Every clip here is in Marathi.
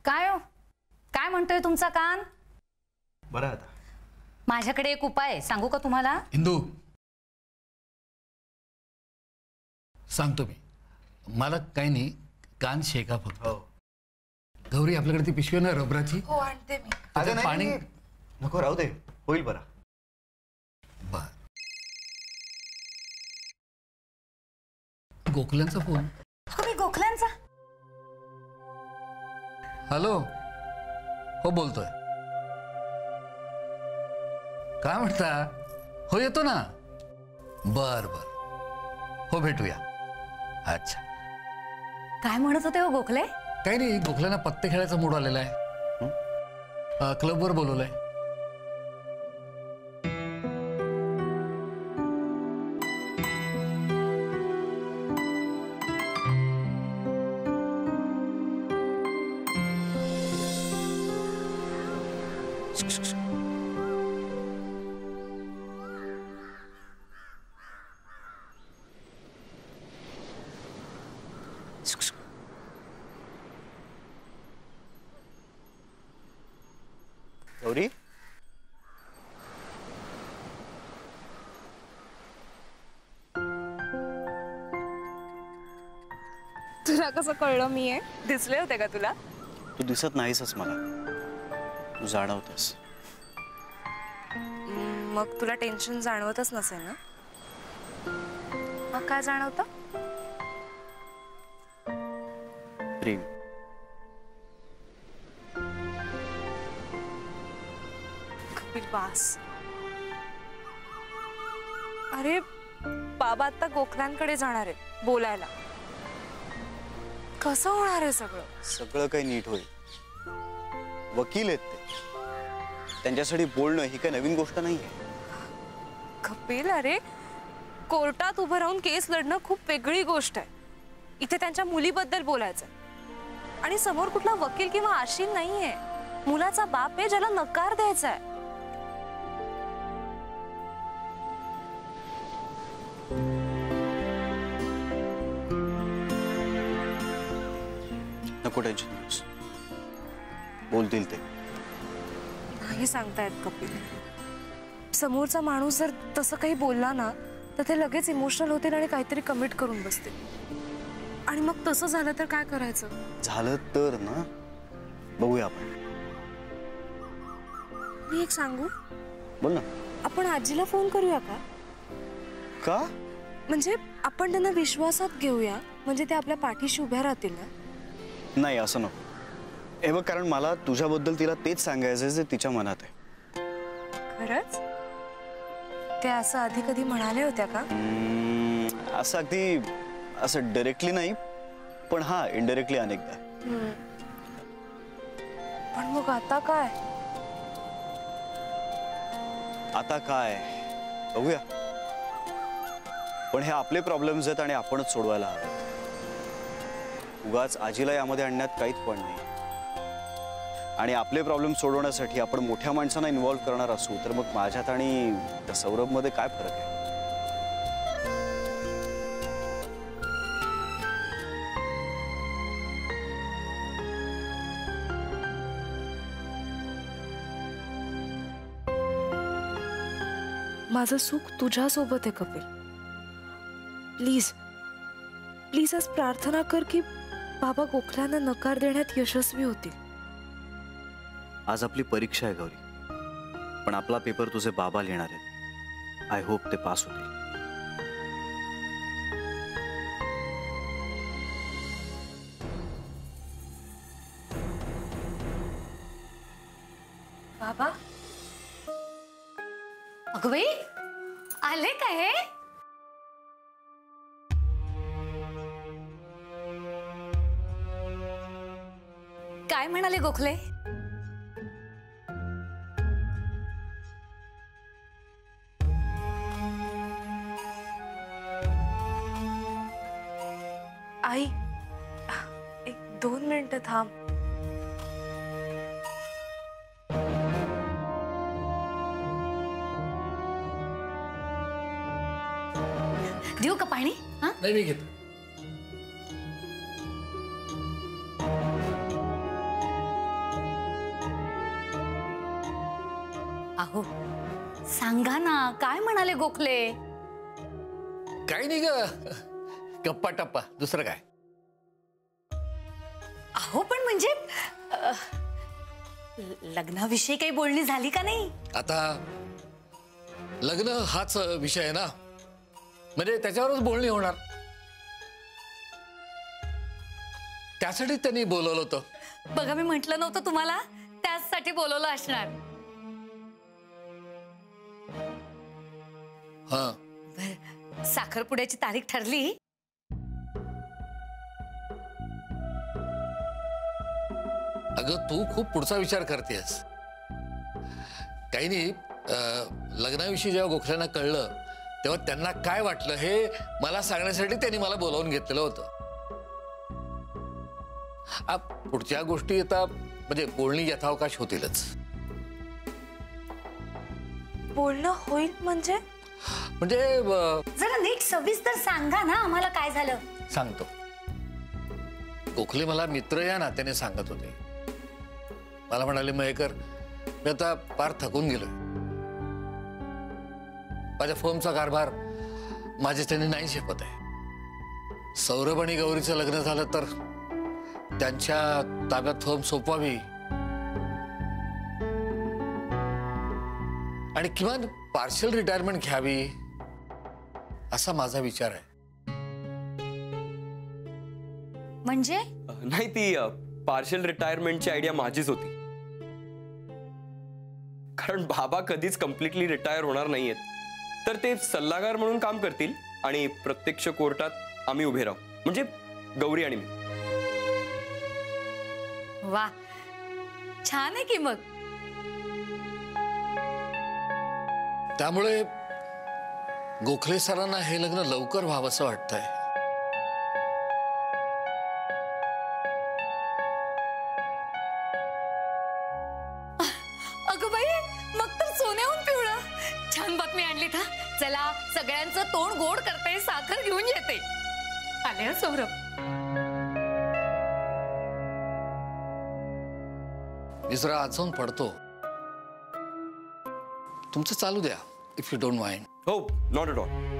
काय हो, काय म्हणतोय तुमचा कान? बरं आता माझ्याकडे एक उपाय आहे, सांगू का तुम्हाला? इंदू, सांगतो मी. मला काही नाही, कान शेका फक्त. हो. गौरी, आपल्याकडे ती पिशवी ना रबराची? हो, आणते मी. त्याच्यात पाणी नको, राहू दे, होईल बरा. बर. गोखल्यांचा फोन. तुम्ही गोखल्यांचा? हॅलो. हो, बोलतोय. काय म्हणता? हो, येतो ना. बर बर, हो, भेटूया. अच्छा. काय म्हणत होते हो गोखले? काही नाही, गोखल्यांना पत्ते खेळायचा मूड आलेला आहे. क्लबवर बोलवलंय. गौरी, तुला कसं कळलं मी आहे? दिसले होते का तुला? तू दिसत नाहीसच मला, तू जाणवतेस. मग तुला टेन्शन जाणवतच नसेल ना? मग काय जाणवतं? प्रेम. कपिल, बास. अरे बाबा आता गोखल्यांकडे जाणार आहे बोलायला. कसं होणार आहे सगळं? सगळं काही नीट होईल. वकील आहेत ते, त्यांच्यासाठी बोलणं ही काही नवीन गोष्ट नाहीये. कपिल, अरे कोर्टात उभं राहून केस लढणं खूप वेगळी गोष्ट आहे. इथे त्यांच्या मुलीबद्दल बोलायचं आणि समोर कुठला वकील किंवा आशील नाहीये. मुलाचा बाप आहे ज्याला नकार द्यायचा आहे. नको टेन्शन घेऊस, बोलतील ते. नाही सांगतायत कपिल. समोरचा माणूस जर तसं काही बोलला ना तर ते लगेच इमोशनल होतील आणि काहीतरी कमिट करून बसतील. आणि मग तसं झालं तर काय करायचं? झालं तर ना, बघूया आपण. मी एक सांगू? बोल ना. आपण आजीला फोन करूया का? का? म्हणजे आपण त्यांना विश्वासात घेऊया, म्हणजे ते आपल्या पाठीशी उभ्या राहतील ना. नाही, असं नको. हे बघ, कारण मला तुझ्याबद्दल तिला तेच सांगायचं जे तिच्या मनात आहे. खरंच? ते असं आधी कधी म्हणाले होत्या का? असं अगदी असं डायरेक्टली नाही, पण हा इनडायरेक्टली अनेकदा. पण मग आता काय? आता काय बघूया. पण हे आपले प्रॉब्लेम्स आहेत आणि आपणच सोडवायला हवे. उगाच आजीला यामध्ये आणण्यात काहीच पण नाही. आणि आपले प्रॉब्लेम सोडवण्यासाठी आपण मोठ्या माणसांना इन्व्हॉल्व करणार असू तर मग माझ्यात आणि त्या सौरभमध्ये काय फरक आहे? माझं सुख तुझ्यासोबत आहे कपिल. प्लीज प्लीज आज प्रार्थना कर की बाबा गोखल्यांना नकार देण्यात यशस्वी होतील. आज आपली परीक्षा आहे गौरी, पण आपला पेपर तुझे बाबा लिहिणार आहेत. आय होप ते पास होतील. बाबा, अगं बाई, आले काय? काय म्हणाले गोखले? आई, एक 2 मिनिटं थांब. देऊ का पाणी? नाही, मी घेतो. अहो सांगा ना, काय म्हणाले गोखले? काही नाही ग, गप्पा टप्पा, दुसरं काय. अहो पण म्हणजे लग्नाविषयी काही बोलणी झाली का नाही? आता लग्न हाच विषय आहे ना, म्हणजे त्याच्यावरच बोलणी होणार. त्यासाठी त्यांनी बोलवलं होतं. बघा, मी म्हटलं नव्हतं तुम्हाला, त्याचसाठी बोलवलं असणार. हा, साखरपुड्याची तारीख ठरली? अगं तू खूप पुढचा विचार करतेस. काही नाही, लग्नाविषयी जेव्हा गोखल्यांना कळलं तेव्हा त्यांना काय वाटलं हे मला सांगण्यासाठी त्यांनी मला बोलावून घेतलेलं होतं. पुढच्या गोष्टी आता म्हणजे बोलणी यथावकाश होतीलच. बोलणं होईल म्हणजे? म्हणजे जरा नीट सविस्तर सांगा ना आम्हाला, काय झालं? सांगतो. गोखले मला मित्र या नात्याने सांगत होते. मला म्हणाले, मयेकर मी आता फार थकून गेलोय. माझ्या फर्मचा कारभार माझ्याच्याने नाही झेपत आहे. सौरभ आणि गौरीचं लग्न झालं तर त्यांच्या ताब्यात फर्म सोपवावी आणि किमान पार्शल रिटायरमेंट घ्यावी असा माझा विचार आहे. म्हणजे? नाही, ती पार्शल रिटायरमेंटची आयडिया माझीच होती. कारण बाबा कधीच कम्प्लिटली रिटायर होणार नाहीयेत, तर ते सल्लागार म्हणून काम करतील आणि प्रत्यक्ष कोर्टात आम्ही उभे राहू, म्हणजे गौरी आणि मी. वा, छान आहे की मग. त्यामुळे गोखले सरांना हे लग्न लवकर व्हावं असं वाटतंय. अगं बाई, मग तर सोन्याहून पिवळं. छान बातमी आणली था. चला, सगळ्यांचं तोंड गोड करते, साखर घेऊन येते. आले हं सौरभ. मी जरा आजून पडतो. तुमचं चालू द्या, इफ यू डोंट माइंड. हो, नॉट एट ऑल.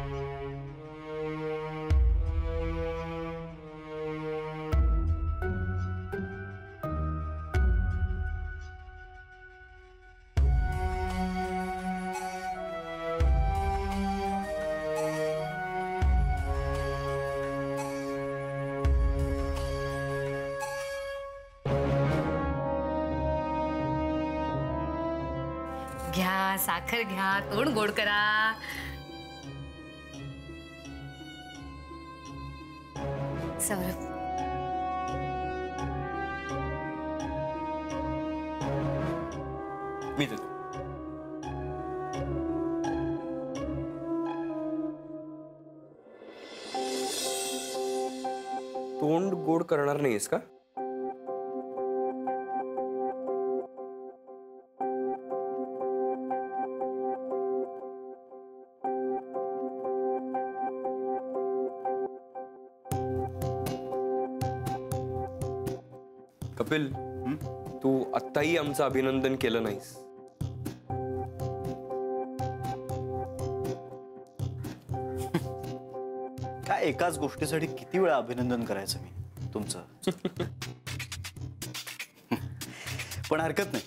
घ्या, साखर घ्या, तोंड गोड करा. सौरभ, मी देतो. तोंड गोड करणार नाहीस का? कपिल, तू आत्ताही आमचं अभिनंदन केलं नाहीस. काय एकाच गोष्टीसाठी किती वेळा अभिनंदन करायचं मी तुमचं? पण हरकत नाही.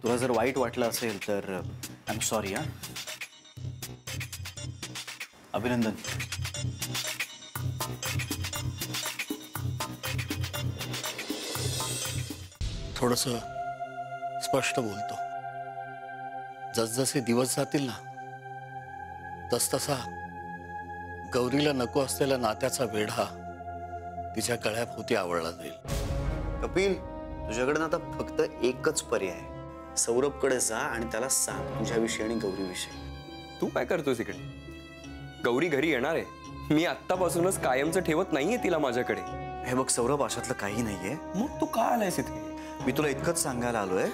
तुला जर वाईट वाटलं असेल तर आय एम सॉरी. हा, अभिनंदन. थोडस स्पष्ट बोलतो. जसजसे दिवस जातील ना तसतसा गौरीला नको असलेल्या नात्याचा वेढा तिच्या गळ्याभोवती आवळला जाईल. कपिल, तुझ्याकडे आता फक्त एकच पर्याय आहे. सौरभकडे जा आणि त्याला सांग तुझ्याविषयी आणि गौरीविषयी. तू काय करतोस इकडे? गौरी घरी येणार आहे. मी आत्तापासूनच कायमचं ठेवत नाहीये तिला माझ्याकडे. हे बघ सौरभ, अशातलं काही नाहीये. मग तू का आलायस इथे? मी तुला इतकंच सांगायला आलोय